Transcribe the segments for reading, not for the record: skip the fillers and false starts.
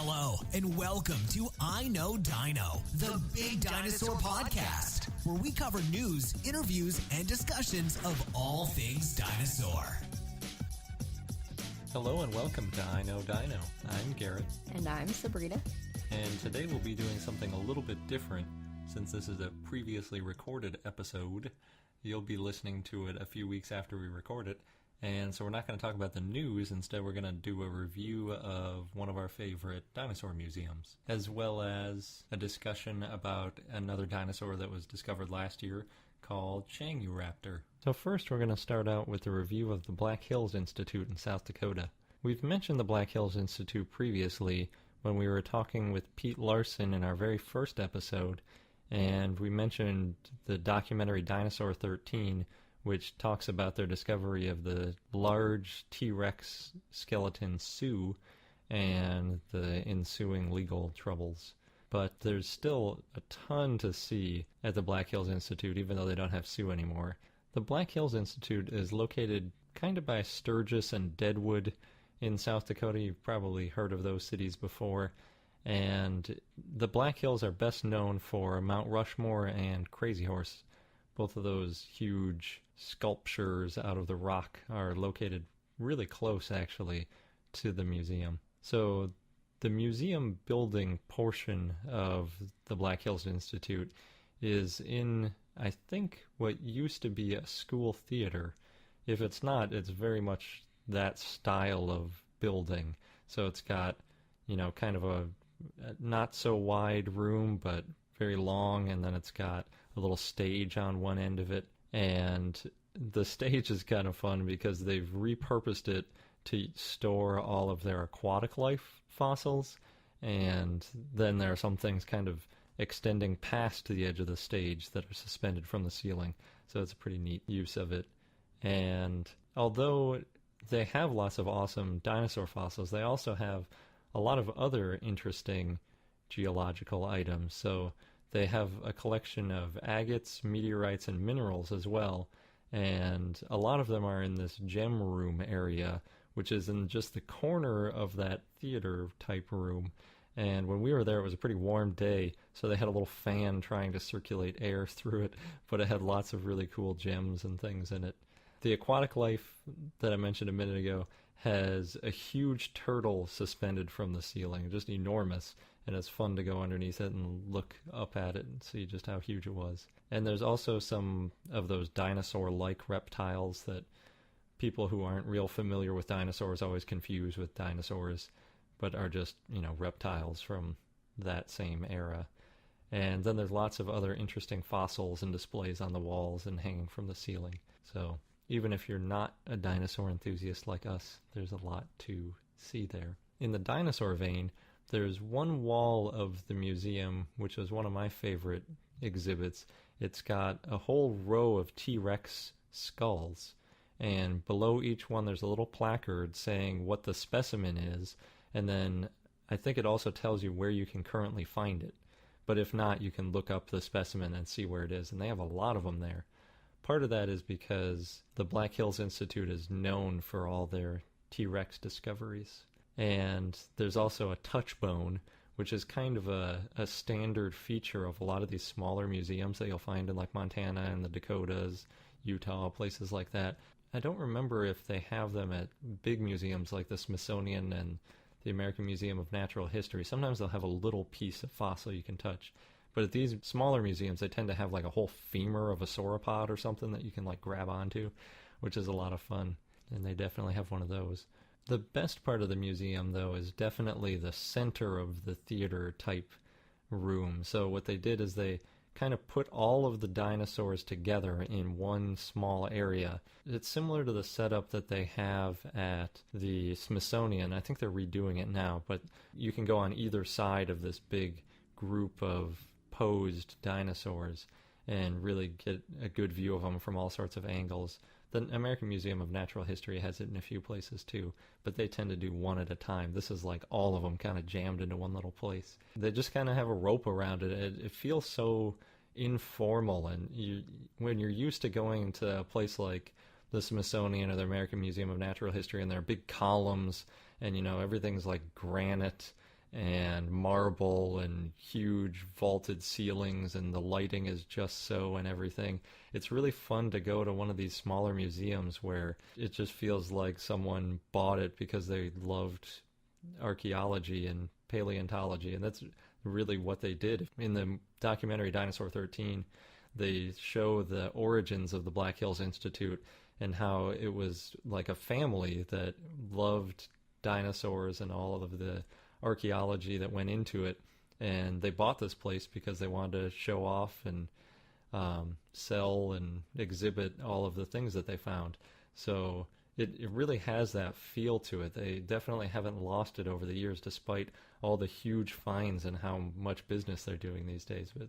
Hello, and welcome to I Know Dino, the Big Dinosaur Podcast, where we cover news, interviews, and discussions of all things dinosaur. Hello and welcome to I Know Dino. I'm Garrett. And I'm Sabrina. And today we'll be doing something a little bit different. Since this is a previously recorded episode, you'll be listening to it a few weeks after we record it. And so we're not going to talk about the news. Instead, we're going to do a review of one of our favorite dinosaur museums, as well as a discussion about another dinosaur that was discovered last year called Changyuraptor. So first, we're going to start out with a review of the Black Hills Institute in South Dakota. We've mentioned the Black Hills Institute previously when we were talking with Pete Larson in our very first episode, and we mentioned the documentary Dinosaur 13, which talks about their discovery of the large T-Rex skeleton Sue and the ensuing legal troubles. But there's still a ton to see at the Black Hills Institute, even though they don't have Sue anymore. The Black Hills Institute is located kind of by Sturgis and Deadwood in South Dakota. You've probably heard of those cities before. And the Black Hills are best known for Mount Rushmore and Crazy Horse. Both of those huge sculptures out of the rock are located really close, actually, to the museum. So the museum building portion of the Black Hills Institute is in, I think, what used to be a school theater. If it's not, it's very much that style of building. So it's got, kind of a not so wide room, but very long, and then it's got a little stage on one end of it. And the stage is kind of fun because they've repurposed it to store all of their aquatic life fossils, and then there are some things kind of extending past the edge of the stage that are suspended from the ceiling. So it's a pretty neat use of it. And although they have lots of awesome dinosaur fossils, they also have a lot of other interesting geological items. So they have a collection of agates, meteorites, and minerals as well, and a lot of them are in this gem room area, which is in just the corner of that theater-type room. And when we were there, it was a pretty warm day, so they had a little fan trying to circulate air through it, but it had lots of really cool gems and things in it. The aquatic life that I mentioned a minute ago has a huge turtle suspended from the ceiling, just enormous, and it's fun to go underneath it and look up at it and see just how huge it was. And there's also some of those dinosaur-like reptiles that people who aren't real familiar with dinosaurs always confuse with dinosaurs, but are just, reptiles from that same era. And then there's lots of other interesting fossils and displays on the walls and hanging from the ceiling. So even if you're not a dinosaur enthusiast like us, there's a lot to see there. In the dinosaur vein, there's one wall of the museum, which is one of my favorite exhibits. It's got a whole row of T-Rex skulls, and below each one there's a little placard saying what the specimen is, and then I think it also tells you where you can currently find it. But if not, you can look up the specimen and see where it is, and they have a lot of them there. Part of that is because the Black Hills Institute is known for all their T-Rex discoveries. And there's also a touch bone, which is kind of a standard feature of a lot of these smaller museums that you'll find in like Montana and the Dakotas, Utah, places like that. I don't remember if they have them at big museums like the Smithsonian and the American Museum of Natural History. Sometimes they'll have a little piece of fossil you can touch. But at these smaller museums, they tend to have like a whole femur of a sauropod or something that you can like grab onto, which is a lot of fun. And they definitely have one of those. The best part of the museum, though, is definitely the center of the theater-type room. So what they did is they kind of put all of the dinosaurs together in one small area. It's similar to the setup that they have at the Smithsonian. I think they're redoing it now, but you can go on either side of this big group of posed dinosaurs and really get a good view of them from all sorts of angles. The American Museum of Natural History has it in a few places too, but they tend to do one at a time. This is like all of them kind of jammed into one little place. They just kind of have a rope around it. It feels so informal, and when you're used to going to a place like the Smithsonian or the American Museum of Natural History and there are big columns and everything's like granite and marble and huge vaulted ceilings, and the lighting is just so and everything. It's really fun to go to one of these smaller museums where it just feels like someone bought it because they loved archaeology and paleontology, and that's really what they did. In the documentary Dinosaur 13, they show the origins of the Black Hills Institute and how it was like a family that loved dinosaurs and all of the archaeology that went into it, and they bought this place because they wanted to show off and sell and exhibit all of the things that they found. So it really has that feel to it. They definitely haven't lost it over the years, despite all the huge finds and how much business they're doing these days. But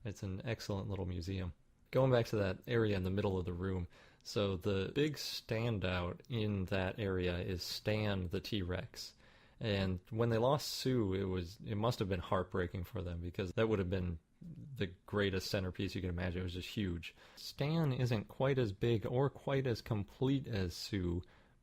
it's an excellent little museum. Going back to that area in the middle of the room, so the big standout in that area is Stan the T-Rex. And when they lost Sue, it must have been heartbreaking for them, because that would have been the greatest centerpiece you can imagine. It was just huge. Stan isn't quite as big or quite as complete as Sue,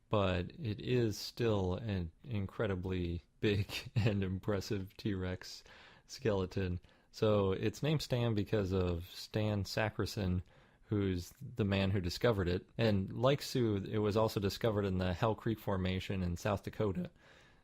but it is still an incredibly big and impressive T-Rex skeleton. So it's named Stan because of Stan Sacrison, who's the man who discovered it. And like Sue, it was also discovered in the Hell Creek Formation in South Dakota.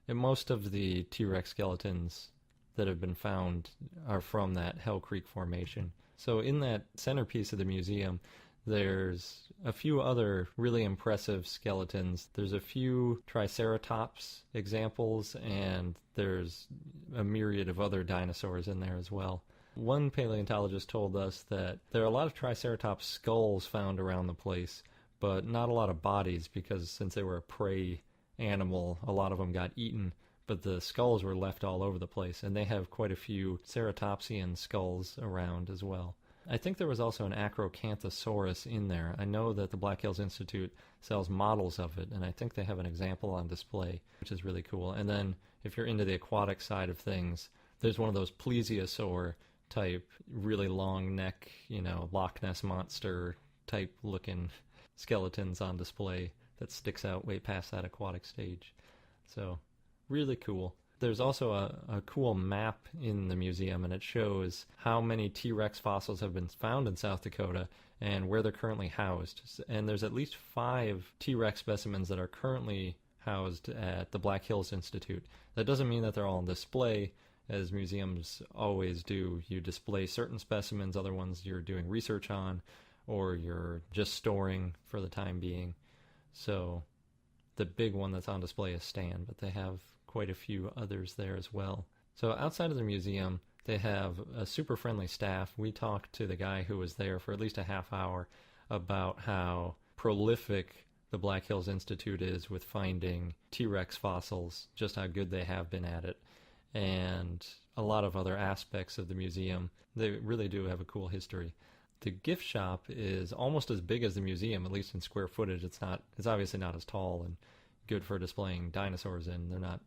And most of the T-Rex skeletons that have been found are from that Hell Creek Formation. So in that centerpiece of the museum, there's a few other really impressive skeletons. There's a few Triceratops examples, and there's a myriad of other dinosaurs in there as well. One paleontologist told us that there are a lot of Triceratops skulls found around the place, but not a lot of bodies, because since they were a prey animal, a lot of them got eaten, but the skulls were left all over the place, and they have quite a few ceratopsian skulls around as well. I think there was also an Acrocanthosaurus in there. I know that the Black Hills Institute sells models of it, and I think they have an example on display, which is really cool. And then if you're into the aquatic side of things, there's one of those plesiosaur type, really long neck, Loch Ness Monster type looking skeletons on display that sticks out way past that aquatic stage. So really cool. There's also a cool map in the museum, and it shows how many T-Rex fossils have been found in South Dakota and where they're currently housed. And there's at least 5 T-Rex specimens that are currently housed at the Black Hills Institute. That doesn't mean that they're all on display, as museums always do. You display certain specimens, other ones you're doing research on, or you're just storing for the time being. So the big one that's on display is Stan, but they have quite a few others there as well. So outside of the museum, they have a super friendly staff. We talked to the guy who was there for at least a half hour about how prolific the Black Hills Institute is with finding T-Rex fossils, just how good they have been at it, and a lot of other aspects of the museum. They really do have a cool history. The gift shop is almost as big as the museum, at least in square footage. It's obviously not as tall and good for displaying dinosaurs in. They're not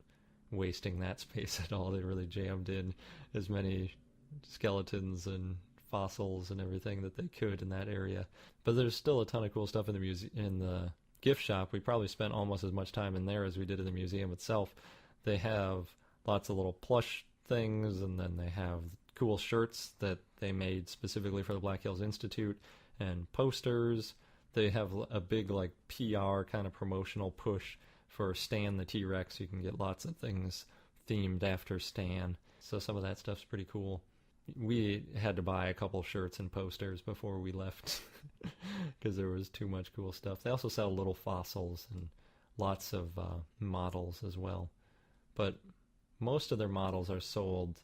wasting that space at all. They really jammed in as many skeletons and fossils and everything that they could in that area. But there's still a ton of cool stuff in the gift shop. We probably spent almost as much time in there as we did in the museum itself. They have lots of little plush things, and then they have cool shirts that they made specifically for the Black Hills Institute, and posters. They have a big PR kind of promotional push for Stan the T-Rex. You can get lots of things themed after Stan. So some of that stuff's pretty cool. We had to buy a couple shirts and posters before we left because there was too much cool stuff. They also sell little fossils and lots of models as well. But most of their models are sold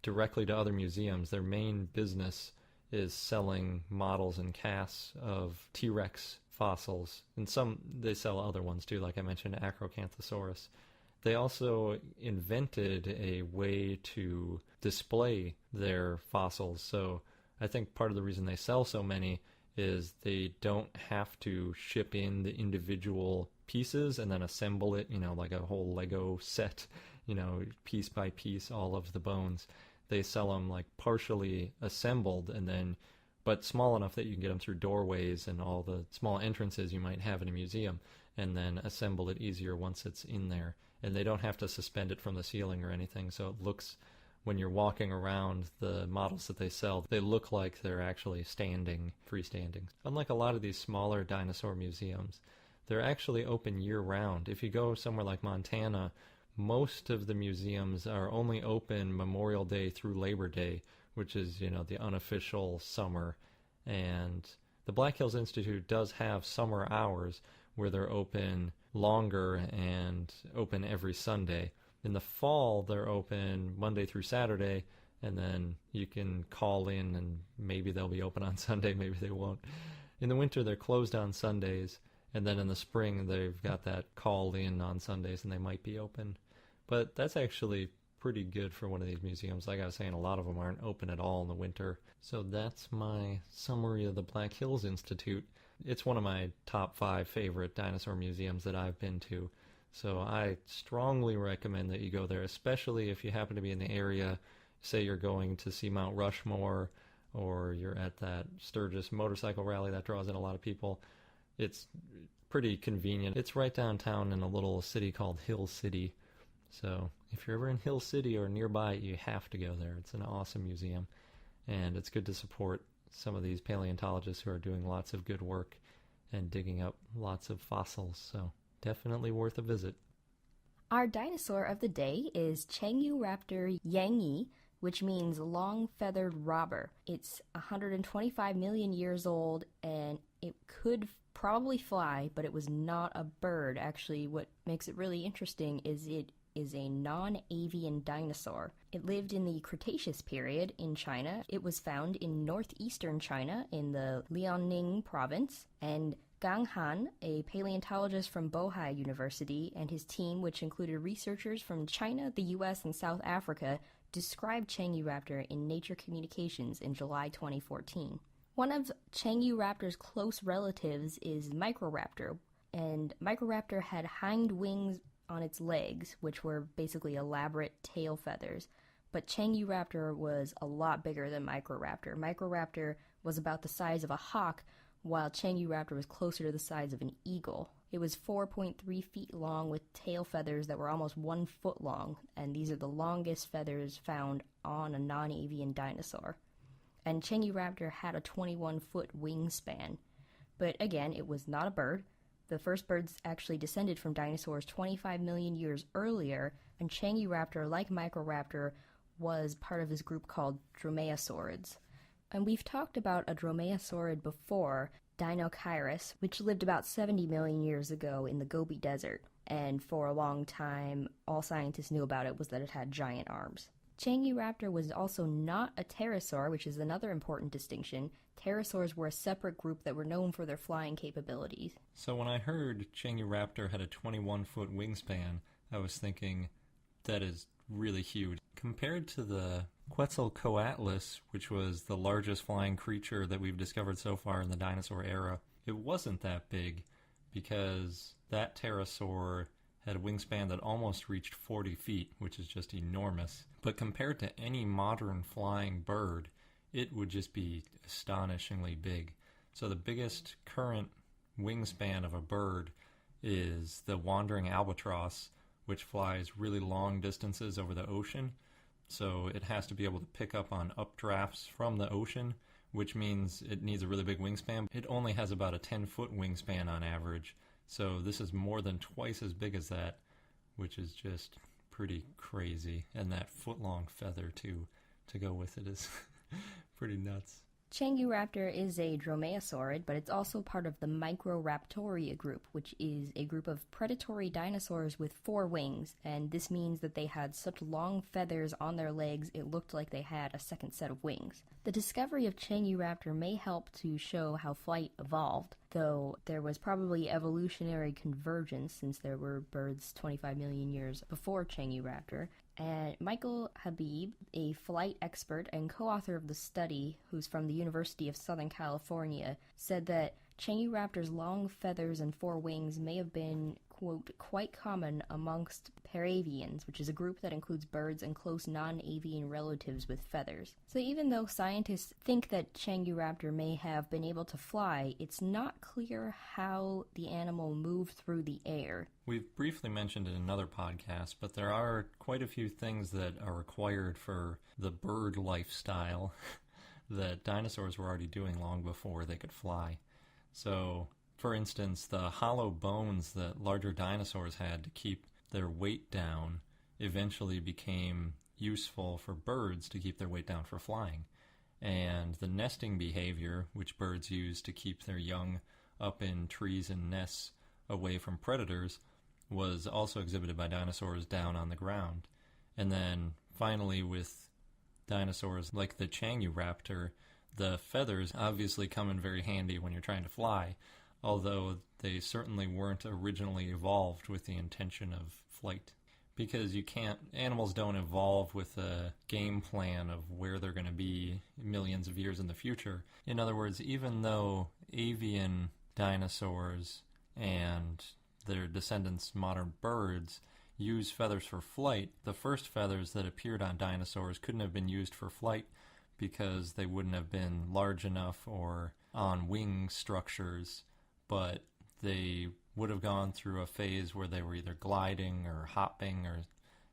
directly to other museums. Their main business is selling models and casts of T-Rex fossils, and some they sell other ones too, like I mentioned, Acrocanthosaurus. They also invented a way to display their fossils, so I think part of the reason they sell so many is they don't have to ship in the individual pieces and then assemble it, like a whole Lego set, piece by piece, all of the bones. They sell them partially assembled, but small enough that you can get them through doorways and all the small entrances you might have in a museum, and then assemble it easier once it's in there. and they don't have to suspend it from the ceiling or anything, so it looks, when you're walking around, the models that they sell, they look like they're actually standing, freestanding. Unlike a lot of these smaller dinosaur museums, they're actually open year-round. If you go somewhere like Montana, most of the museums are only open Memorial Day through Labor Day, which is, the unofficial summer. And the Black Hills Institute does have summer hours where they're open longer and open every Sunday. In the fall, they're open Monday through Saturday, and then you can call in and maybe they'll be open on Sunday, maybe they won't. In the winter, they're closed on Sundays, and then in the spring, they've got that call in on Sundays, and they might be open. But that's actually pretty good for one of these museums. Like I was saying, a lot of them aren't open at all in the winter. So that's my summary of the Black Hills Institute. It's one of my top 5 favorite dinosaur museums that I've been to. So I strongly recommend that you go there, especially if you happen to be in the area. Say you're going to see Mount Rushmore, or you're at that Sturgis motorcycle rally that draws in a lot of people. It's pretty convenient. It's right downtown in a little city called Hill City. So if you're ever in Hill City or nearby, you have to go there. It's an awesome museum, and it's good to support some of these paleontologists who are doing lots of good work and digging up lots of fossils. So definitely worth a visit. Our dinosaur of the day is Changyuraptor yangi, which means long-feathered robber. It's 125 million years old, and it could probably fly, but it was not a bird. Actually, what makes it really interesting is it is a non-avian dinosaur. It lived in the Cretaceous period in China. It was found in northeastern China in the Liaoning Province, and Gang Han, a paleontologist from Bohai University, and his team, which included researchers from China, the US, and South Africa, described Changyuraptor in Nature Communications in July 2014. One of Changyuraptor's close relatives is Microraptor, and Microraptor had hind wings on its legs, which were basically elaborate tail feathers. But Changyuraptor was a lot bigger than Microraptor. Microraptor was about the size of a hawk, while Changyuraptor was closer to the size of an eagle. It was 4.3 feet long with tail feathers that were almost 1 foot long, and these are the longest feathers found on a non-avian dinosaur. And Changyuraptor had a 21-foot wingspan. But again, it was not a bird. The first birds actually descended from dinosaurs 25 million years earlier, and Changyuraptor, like Microraptor, was part of this group called dromaeosaurids. And we've talked about a dromaeosaurid before, Dinosaur, which lived about 70 million years ago in the Gobi Desert. And for a long time, all scientists knew about it was that it had giant arms. Changyuraptor was also not a pterosaur, which is another important distinction. Pterosaurs were a separate group that were known for their flying capabilities. So when I heard Changyuraptor had a 21-foot wingspan, I was thinking, that is really huge. Compared to the Quetzalcoatlus, which was the largest flying creature that we've discovered so far in the dinosaur era, it wasn't that big because that pterosaur had a wingspan that almost reached 40 feet, which is just enormous. But compared to any modern flying bird, it would just be astonishingly big. So the biggest current wingspan of a bird is the wandering albatross, which flies really long distances over the ocean. So it has to be able to pick up on updrafts from the ocean, which means it needs a really big wingspan. It only has about a 10-foot wingspan on average. So this is more than twice as big as that, which is just pretty crazy. And that foot-long feather, too, to go with it is pretty nuts. Changyuraptor is a dromaeosaurid, but it's also part of the Microraptoria group, which is a group of predatory dinosaurs with 4 wings, and this means that they had such long feathers on their legs it looked like they had a second set of wings. The discovery of Changyuraptor may help to show how flight evolved, though there was probably evolutionary convergence since there were birds 25 million years before Changyuraptor. And Michael Habib, a flight expert and co-author of the study, who's from the University of Southern California, said that Changyuraptor's long feathers and 4 wings may have been, quote, quite common amongst paravians, which is a group that includes birds and close non-avian relatives with feathers. So even though scientists think that Changyuraptor may have been able to fly, it's not clear how the animal moved through the air. We've briefly mentioned in another podcast, but there are quite a few things that are required for the bird lifestyle that dinosaurs were already doing long before they could fly. So, for instance, the hollow bones that larger dinosaurs had to keep their weight down eventually became useful for birds to keep their weight down for flying. And the nesting behavior, which birds use to keep their young up in trees and nests away from predators, was also exhibited by dinosaurs down on the ground. And then finally, with dinosaurs like the Changyuraptor, the feathers obviously come in very handy when you're trying to fly, although they certainly weren't originally evolved with the intention of flight. Because animals don't evolve with a game plan of where they're going to be millions of years in the future. In other words, even though avian dinosaurs and their descendants, modern birds, use feathers for flight, the first feathers that appeared on dinosaurs couldn't have been used for flight because they wouldn't have been large enough or on wing structures, but they would have gone through a phase where they were either gliding or hopping or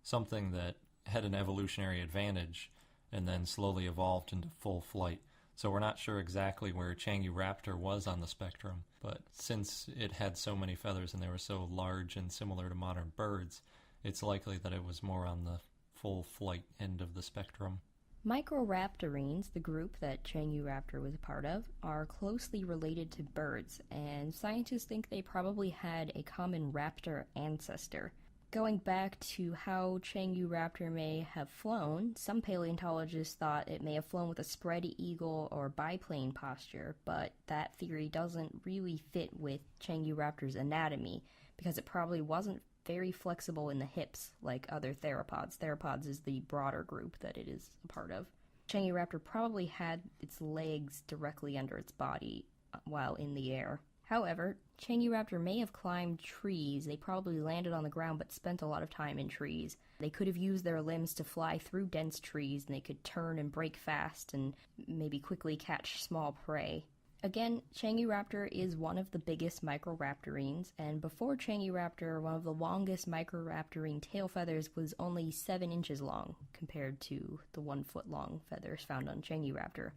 something that had an evolutionary advantage and then slowly evolved into full flight. So we're not sure exactly where Changyuraptor was on the spectrum, but since it had so many feathers and they were so large and similar to modern birds, it's likely that it was more on the full flight end of the spectrum. Microraptorines, the group that Changyuraptor was a part of, are closely related to birds, and scientists think they probably had a common raptor ancestor. Going back to how Changyuraptor may have flown, some paleontologists thought it may have flown with a spread eagle or biplane posture, but that theory doesn't really fit with Changyuraptor's anatomy, because it probably wasn't very flexible in the hips like other theropods. Theropods is the broader group that it is a part of. Changyuraptor probably had its legs directly under its body while in the air. However, Changyuraptor may have climbed trees. They probably landed on the ground but spent a lot of time in trees. They could have used their limbs to fly through dense trees, and they could turn and break fast and maybe quickly catch small prey. Again, Changyuraptor is one of the biggest microraptorines, and before Changyuraptor, one of the longest microraptorine tail feathers was only 7 inches long, compared to the 1-foot-long feathers found on Changyuraptor.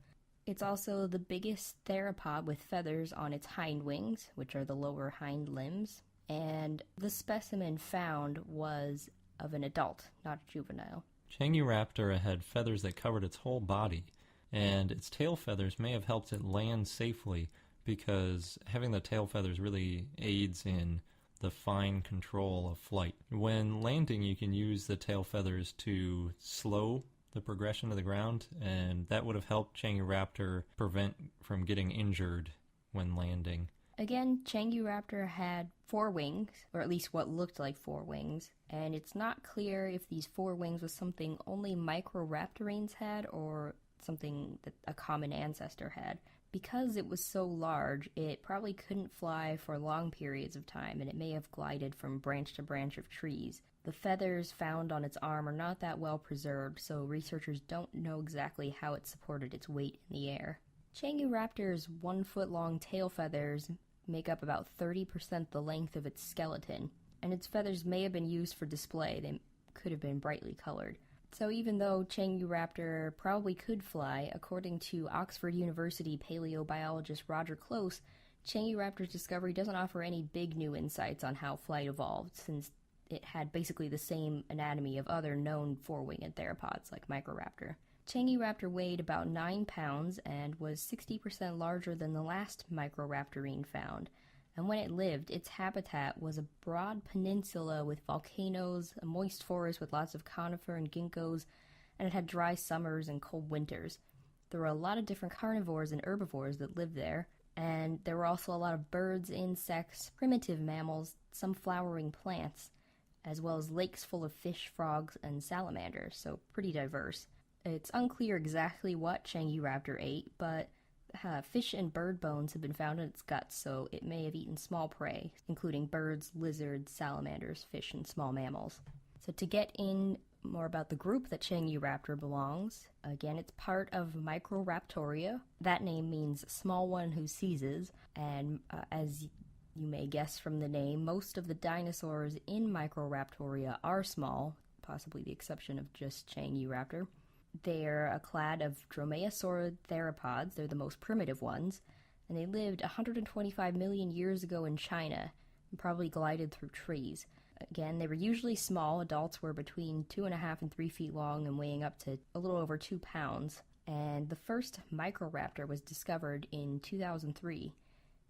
It's also the biggest theropod with feathers on its hindwings, which are the lower hind limbs, and the specimen found was of an adult, not a juvenile. Changyuraptor had feathers that covered its whole body, and its tail feathers may have helped it land safely because having the tail feathers really aids in the fine control of flight. When landing, you can use the tail feathers to slow the progression to the ground, and that would have helped Changyuraptor prevent from getting injured when landing. Again, Changyuraptor had 4 wings, or at least what looked like 4 wings, and it's not clear if these 4 wings was something only microraptorines had or something that a common ancestor had. Because it was so large, it probably couldn't fly for long periods of time, and it may have glided from branch to branch of trees. The feathers found on its arm are not that well preserved, so researchers don't know exactly how it supported its weight in the air. Changyuraptor's 1-foot-long tail feathers make up about 30% the length of its skeleton, and its feathers may have been used for display. They could have been brightly colored. So even though Changyuraptor probably could fly, according to Oxford University paleobiologist Roger Close, Changyuraptor's discovery doesn't offer any big new insights on how flight evolved, since it had basically the same anatomy of other known 4-winged theropods like Microraptor. Changyuraptor weighed about 9 pounds and was 60% larger than the last Microraptorine found. And when it lived, its habitat was a broad peninsula with volcanoes, a moist forest with lots of conifer and ginkgos, and it had dry summers and cold winters. There were a lot of different carnivores and herbivores that lived there, and there were also a lot of birds, insects, primitive mammals, some flowering plants, as well as lakes full of fish, frogs, and salamanders, so pretty diverse. It's unclear exactly what Changyuraptor ate, but fish and bird bones have been found in its guts, so it may have eaten small prey, including birds, lizards, salamanders, fish, and small mammals. So to get in more about the group that Changyuraptor belongs, again, it's part of Microraptoria. That name means small one who seizes, and as you may guess from the name, most of the dinosaurs in Microraptoria are small, possibly the exception of just Changyuraptor. They're a clade of dromaeosaurid theropods. They're the most primitive ones, and they lived 125 million years ago in China and probably glided through trees. Again, they were usually small. Adults were between 2.5 and 3 feet long and weighing up to a little over 2 pounds. And the first Microraptor was discovered in 2003.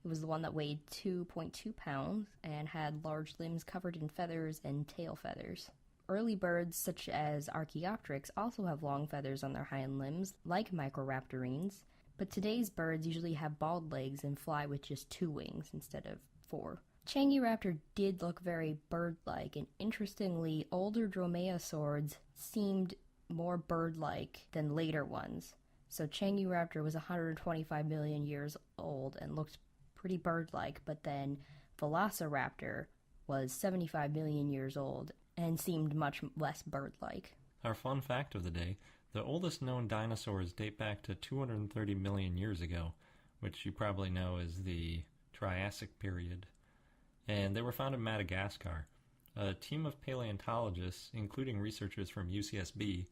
It was the one that weighed 2.2 pounds and had large limbs covered in feathers and tail feathers. Early birds, such as Archaeopteryx, also have long feathers on their hind limbs, like Microraptorines, but today's birds usually have bald legs and fly with just 2 wings instead of 4. Changyuraptor did look very bird-like, and interestingly, older dromaeosaurids seemed more bird-like than later ones. So Changyuraptor was 125 million years old and looked pretty bird-like, but then Velociraptor was 75 million years old and seemed much less bird-like. Our fun fact of the day, the oldest known dinosaurs date back to 230 million years ago, which you probably know is the Triassic period. And they were found in Madagascar. A team of paleontologists, including researchers from UCSB,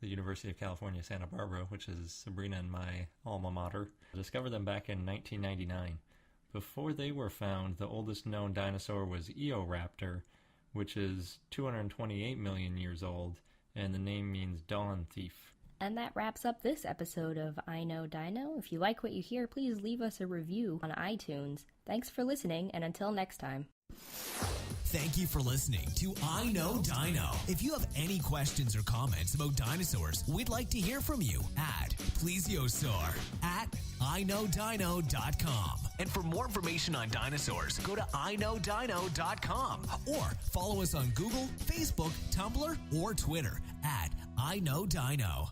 the University of California, Santa Barbara, which is Sabrina and my alma mater, discovered them back in 1999. Before they were found, the oldest known dinosaur was Eoraptor, which is 228 million years old, and the name means dawn thief. And that wraps up this episode of I Know Dino. If you like what you hear, please leave us a review on iTunes. Thanks for listening, and until next time. Thank you for listening to I Know Dino. If you have any questions or comments about dinosaurs, we'd like to hear from you at plesiosaur@iknowdino.com. And for more information on dinosaurs, go to iknowdino.com or follow us on Google, Facebook, Tumblr, or Twitter at I Know Dino.